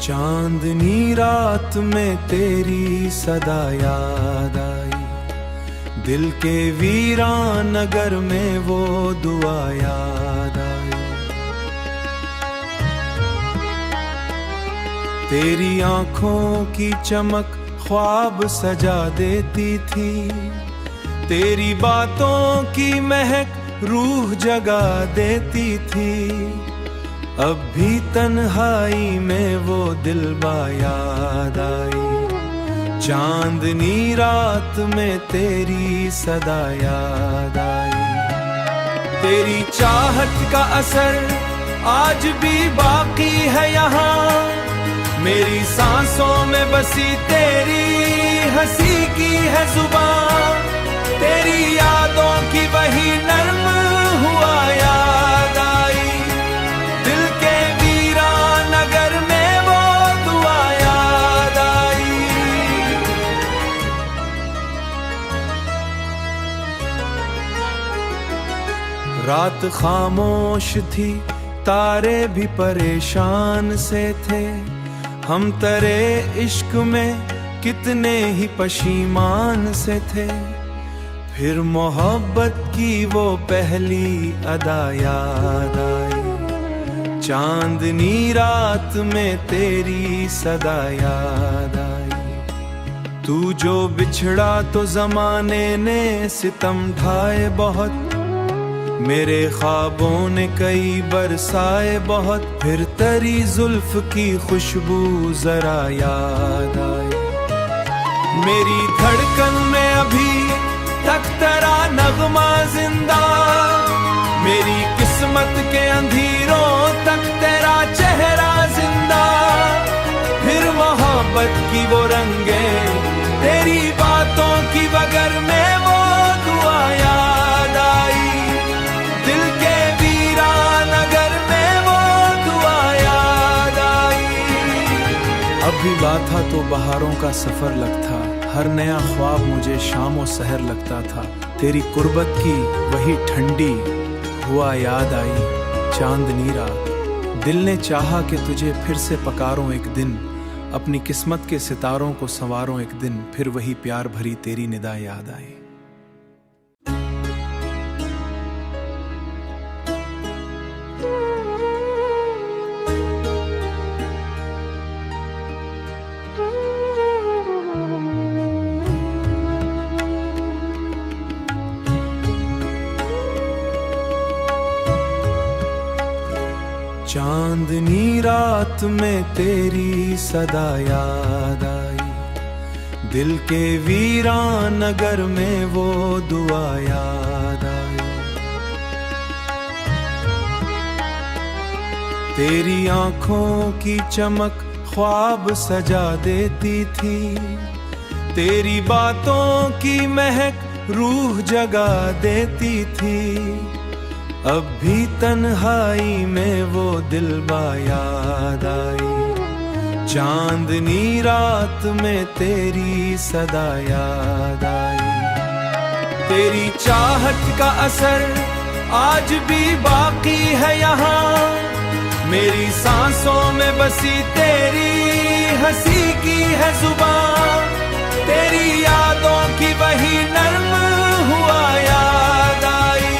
चांदनी रात में तेरी सदा याद आई, दिल के वीरान नगर में वो दुआ याद आई। तेरी आंखों की चमक ख्वाब सजा देती थी, तेरी बातों की महक रूह जगा देती थी। अब भी तन्हाई में वो दिलबा याद आई, चांदनी रात में तेरी सदा याद आई। तेरी चाहत का असर आज भी बाकी है यहाँ, मेरी सांसों में बसी तेरी हंसी की है जुबान। तेरी यादों की वही नर्म हुआ याद आई, दिल के वीरान नगर में वो दुआ याद आई। रात खामोश थी, तारे भी परेशान से थे, हम तेरे इश्क में कितने ही पशीमान से थे। फिर मोहब्बत की वो पहली अदा याद आई, चांदनी रात में तेरी सदा याद आई। तू जो बिछड़ा तो जमाने ने सितम ढाए बहुत, मेरे ख्वाबों ने कई बरसाए बहुत। फिर तेरी जुल्फ की खुशबू जरा याद आई, मेरी धड़कन में अभी तक तेरा नगमा जिंदा, मेरी किस्मत के अंधेरों तक तेरा चेहरा जिंदा। फिर मोहब्बत की वो रंगे, तेरी बातों की बगर में वो दुआ याद आई, दिल के वीरान नगर में वो दुआ याद आई। अब भी बात तो बहारों का सफर लगता, हर नया ख्वाब मुझे शाम और सहर लगता था। तेरी कुर्बत की वही ठंडी हुआ याद आई, चांदनी रात। दिल ने चाहा कि तुझे फिर से पकारूं एक दिन, अपनी किस्मत के सितारों को संवारूं एक दिन। फिर वही प्यार भरी तेरी निदा याद आई। चांदनी रात में तेरी सदा याद आई, दिल के वीरान नगर में वो दुआ याद आई। तेरी आंखों की चमक ख्वाब सजा देती थी, तेरी बातों की महक रूह जगा देती थी। अब भी तन्हाई में वो दिलबा याद आई, चांदनी रात में तेरी सदा याद आई। तेरी चाहत का असर आज भी बाकी है यहाँ, मेरी सांसों में बसी तेरी हंसी की है जुबान। तेरी यादों की वही नर्म हुआ याद आई,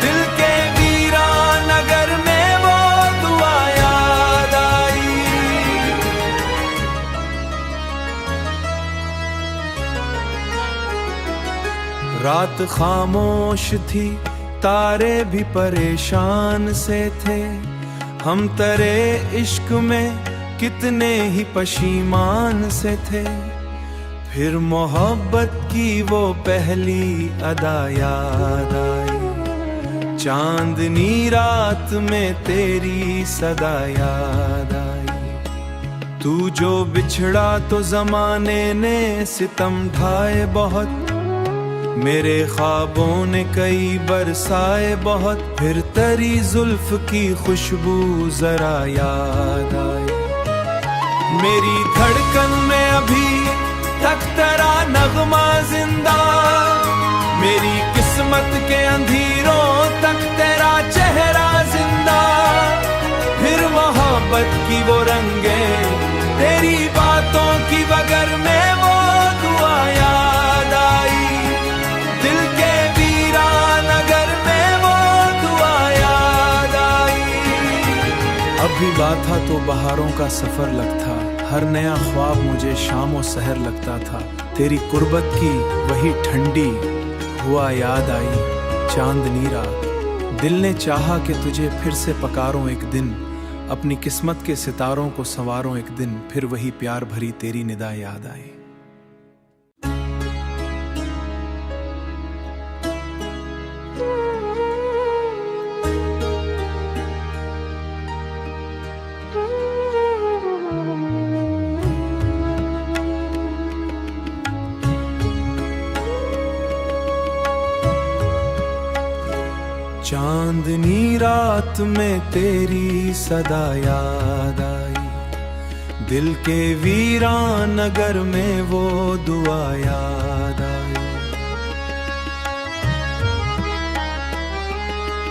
दिल के वीरान नगर में वो दुआ याद आई। रात खामोश थी, तारे भी परेशान से थे, हम तेरे इश्क में कितने ही पशीमान से थे। फिर मोहब्बत की वो पहली अदा याद आई, चांदनी रात में तेरी सदा याद आई। तू जो बिछड़ा तो जमाने ने सितम ढाए बहुत, मेरे ख्वाबों ने कई बरसाए बहुत। फिर तेरी जुल्फ की खुशबू जरा याद आई, मेरी धड़कन में अभी तक तेरा नगमा जिंदा, मेरी किस्मत के अंधेरों तक तेरा चेहरा जिंदा। फिर मोहब्बत की वो रंगे बातों की वगर में वो दुआ याद आई, दिल के वीरान नगर में वो दुआ याद आई। अभी बात था तो बहारों का सफर लगता, हर नया ख्वाब मुझे शाम और सहर लगता था। तेरी कुर्बत की वही ठंडी हुआ याद आई, चांदनी रात। दिल ने चाहा कि तुझे फिर से पकारूं एक दिन, अपनी किस्मत के सितारों को संवारूं एक दिन, फिर वही प्यार भरी तेरी निदा याद आई। चांदनी रात में तेरी सदा याद आई, दिल के वीरान नगर में वो दुआ याद आई।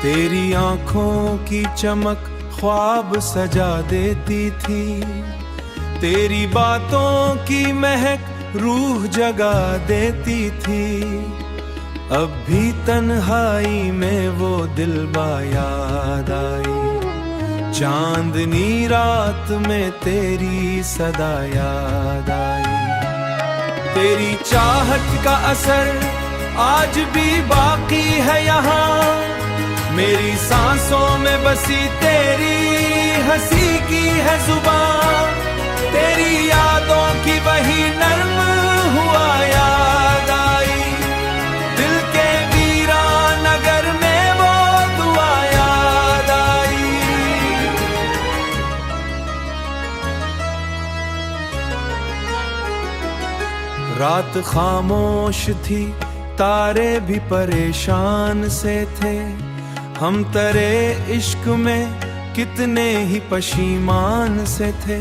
तेरी आंखों की चमक ख्वाब सजा देती थी, तेरी बातों की महक रूह जगा देती थी। अब भी तन्हाई में वो दिलबा याद आई, चांदनी रात में तेरी सदा याद आई। तेरी चाहत का असर आज भी बाकी है यहाँ, मेरी सांसों में बसी तेरी हंसी की है जुबान। तेरी यादों की वही नर्म हुआ याद आई, दिल के वीरान नगर में वो दुआ याद आई। रात खामोश थी, तारे भी परेशान से थे, हम तरे इश्क में कितने ही पशीमान से थे।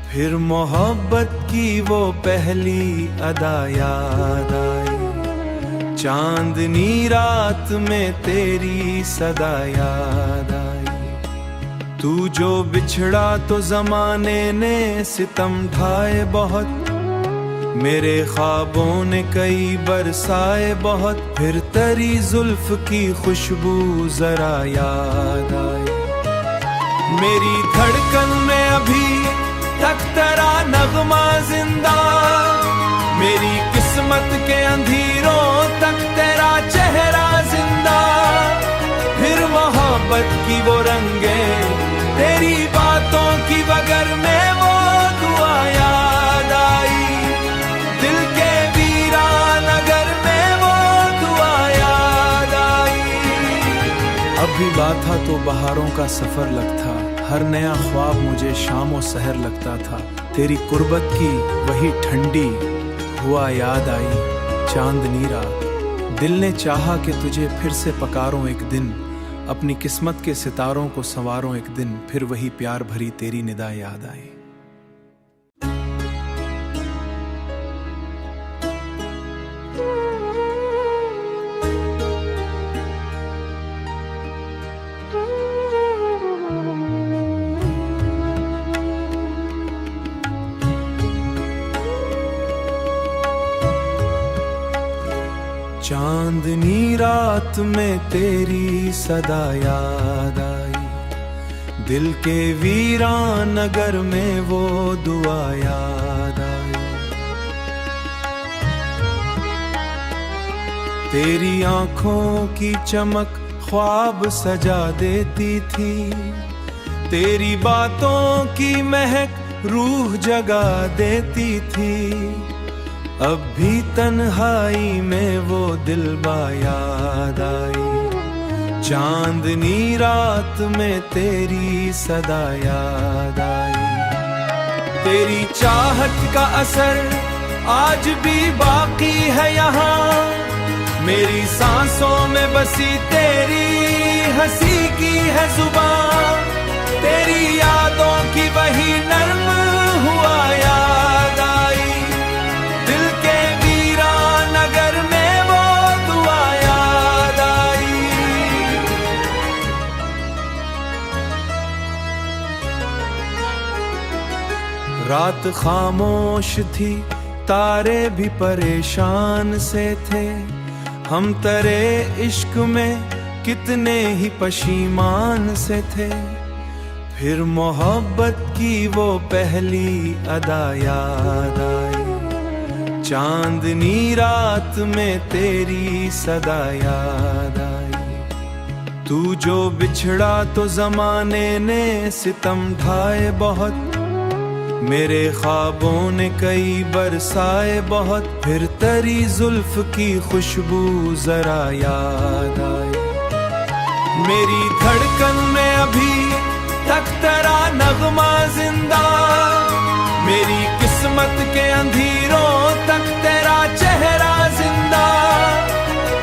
फिर मोहब्बत की वो पहली अदा याद आई, चांदनी रात में तेरी सदा याद आई। तू जो बिछड़ा तो जमाने ने सितम ढाए बहुत, मेरे ख्वाबों ने कई बरसाए बहुत। फिर तेरी जुल्फ की खुशबू जरा याद आई, मेरी धड़कन में अभी तक तेरा नगमा जिंदा, मेरी किस्मत के अंधेरों तक तेरा चेहरा जिंदा। फिर मोहब्बत की वो रंगे, तेरी बातों की वगर में वो दुआ याद आई, दिल के वीरान नगर में वो दुआ याद आई। अभी बात था तो बहारों का सफर लगता, हर नया ख्वाब मुझे शाम और सहर लगता था। तेरी कुर्बत की वही ठंडी हुआ याद आई, चांदनी रात। दिल ने चाहा कि तुझे फिर से पकारूं एक दिन, अपनी किस्मत के सितारों को संवारूं एक दिन, फिर वही प्यार भरी तेरी निदा याद आई। चांदनी रात में तेरी सदा याद आई, दिल के वीरान नगर में वो दुआ याद आई। तेरी आंखों की चमक ख्वाब सजा देती थी, तेरी बातों की महक रूह जगा देती थी। अब भी तन्हाई में वो दिलबा याद आई, चांदनी रात में तेरी सदा याद आई। तेरी चाहत का असर आज भी बाकी है यहाँ, मेरी सांसों में बसी तेरी हंसी की है जुबान। तेरी यादों की वही नर्म हुआ याद आई, दिल के वीरान नगर में वो दुआ याद आई। रात खामोश थी, तारे भी परेशान से थे। हम तेरे इश्क में कितने ही पशीमान से थे। फिर मोहब्बत की वो पहली अदा याद आई, चांदनी रात में तेरी सदा याद आई। तू जो बिछड़ा तो जमाने ने सितम ढाए बहुत, मेरे ख्वाबों ने कई बरसाए बहुत। फिर तेरी जुल्फ की खुशबू जरा याद आई, मेरी धड़कन में अभी तक तेरा नगमा जिंदा। मेरी किस्मत के अंधेरों तक तेरा चेहरा जिंदा।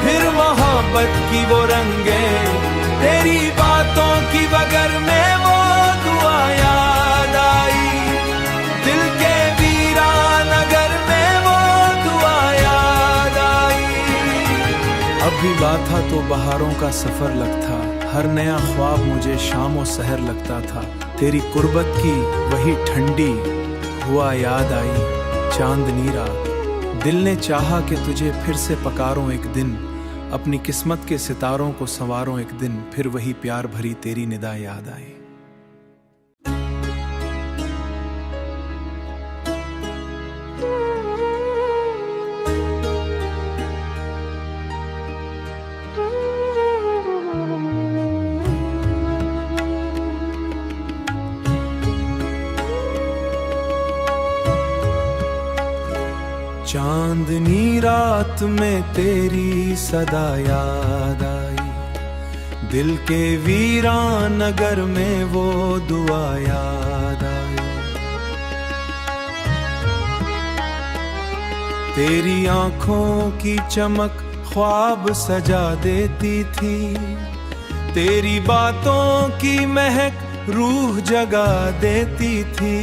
फिर मोहब्बत की वो रंगे, तेरी बातों की बगर में वो दुआ याद आई। दिल के वीरान नगर में वो दुआ याद आई। अब भी बात तो बहारों का सफर लगता, हर नया ख्वाब मुझे शाम और सहर लगता था। तेरी कुर्बत की वही ठंडी हुआ याद आई, चांदनी रात। दिल ने चाहा कि तुझे फिर से पकारूं एक दिन, अपनी किस्मत के सितारों को संवारूं एक दिन। फिर वही प्यार भरी तेरी निदा याद आई। चांदनी रात में तेरी सदा याद आई, दिल के वीरान नगर में वो दुआ याद आई। तेरी आंखों की चमक ख्वाब सजा देती थी, तेरी बातों की महक रूह जगा देती थी।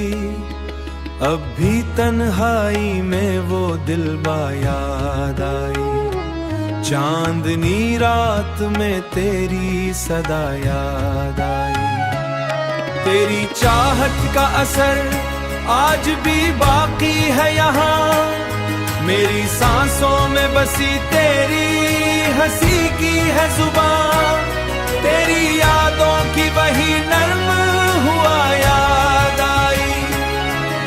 अब भी तन्हाई में वो दिलबा याद आई, चांदनी रात में तेरी सदा याद आई। तेरी चाहत का असर आज भी बाकी है यहाँ, मेरी सांसों में बसी तेरी हंसी की है जुबान। तेरी यादों की वही नर्म हुआ याद आई,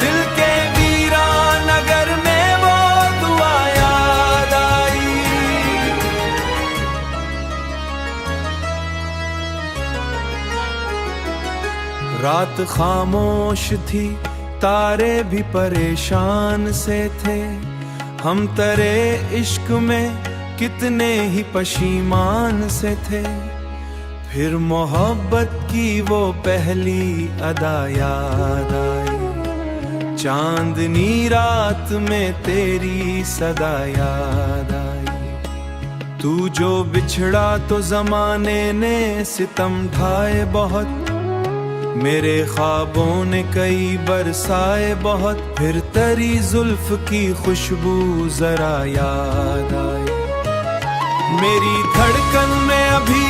दिल के वीरान नगर में वो दुआ याद आई। रात खामोश थी, तारे भी परेशान से थे। हम तेरे इश्क में कितने ही पशीमान से थे। फिर मोहब्बत की वो पहली अदा याद आई, चांदनी रात में तेरी सदा याद आई। तू जो बिछड़ा तो जमाने ने सितम ढाए बहुत, मेरे ख्वाबों ने कई बरसाए बहुत। फिर तेरी जुल्फ की खुशबू जरा याद आई, मेरी धड़कन में अभी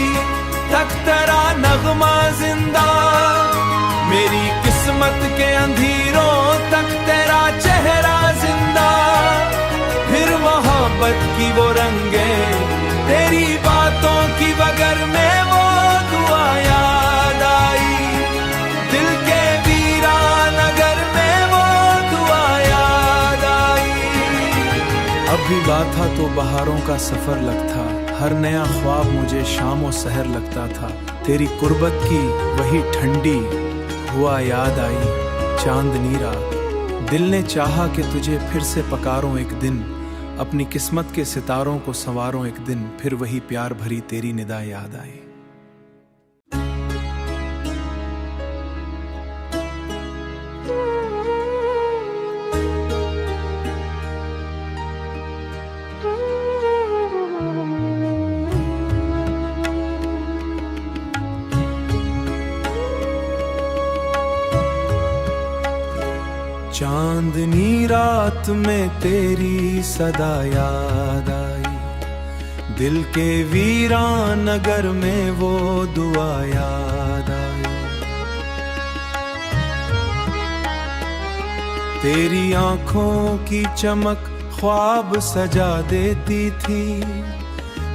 तक तेरा नगमा जिंदा। मेरी किस्मत के अंधेरों तक तेरा चेहरा जिंदा। फिर मोहब्बत की वो रंगे, तेरी बातों की बगर में वो दुआ याद आई। दिल के वीरान नगर में वो दुआ याद आई। अब भी बात तो बहारों का सफर लगता, हर नया ख्वाब मुझे शाम और सहर लगता था। तेरी कुर्बत की वही ठंडी हुआ याद आई, चांदनी रात। दिल ने चाहा कि तुझे फिर से पकारूं एक दिन, अपनी किस्मत के सितारों को संवारूं एक दिन। फिर वही प्यार भरी तेरी निदा याद आई। चांदनी रात में तेरी सदा याद आई, दिल के वीरान नगर में वो दुआ याद आई। तेरी आंखों की चमक ख्वाब सजा देती थी,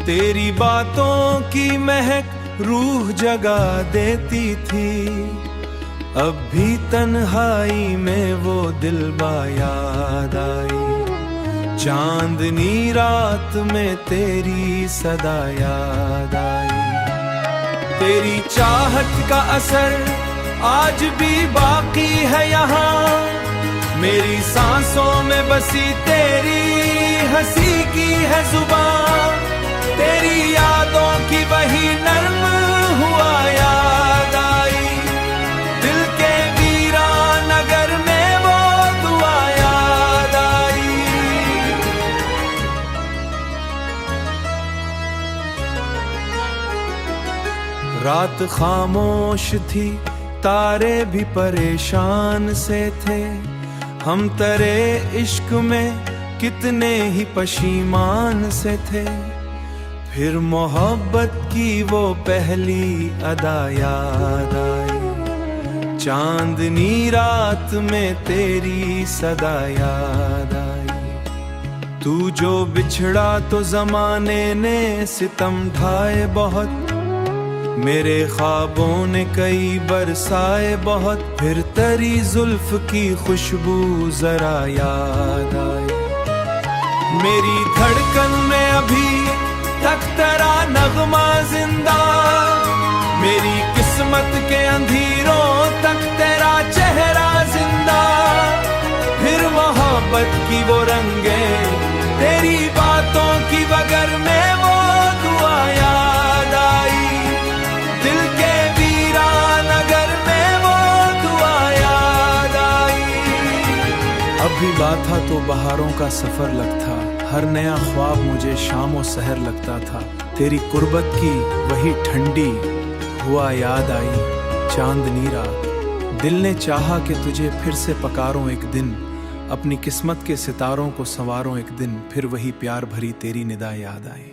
तेरी बातों की महक रूह जगा देती थी। अब भी तन्हाई में वो दिलबा याद आई, चांदनी रात में तेरी सदा याद आई। तेरी चाहत का असर आज भी बाकी है यहाँ, मेरी सांसों में बसी तेरी हंसी की है जुबान। तेरी यादों की वही नर्म हुआ याद आई, दिल के वीरान नगर में वो दुआ याद आई। रात खामोश थी, तारे भी परेशान से थे, हम तेरे इश्क में कितने ही पशीमान से थे। फिर मोहब्बत की वो पहली अदा याद आई, चांदनी रात में तेरी सदा याद आई। तू जो बिछड़ा तो जमाने ने सितम ढाए बहुत, मेरे ख्वाबों ने कई बरसाए बहुत। फिर तेरी जुल्फ की खुशबू जरा याद आई, मेरी धड़कन में अभी तक तेरा नगमा जिंदा, मेरी किस्मत के अंधेरों तक तेरा चेहरा जिंदा। फिर मोहब्बत की वो रंगे, तेरी बातों की वगर में वो दुआ याद आई, दिल के वीरान नगर में वो दुआ याद आई। अभी बात था तो बहारों का सफर लगता, हर नया ख्वाब मुझे शाम और सहर लगता था। तेरी कुर्बत की वही ठंडी हुआ याद आई, चांदनी रात। दिल ने चाहा कि तुझे फिर से पकारूं एक दिन, अपनी किस्मत के सितारों को संवारूं एक दिन। फिर वही प्यार भरी तेरी निदा याद आई।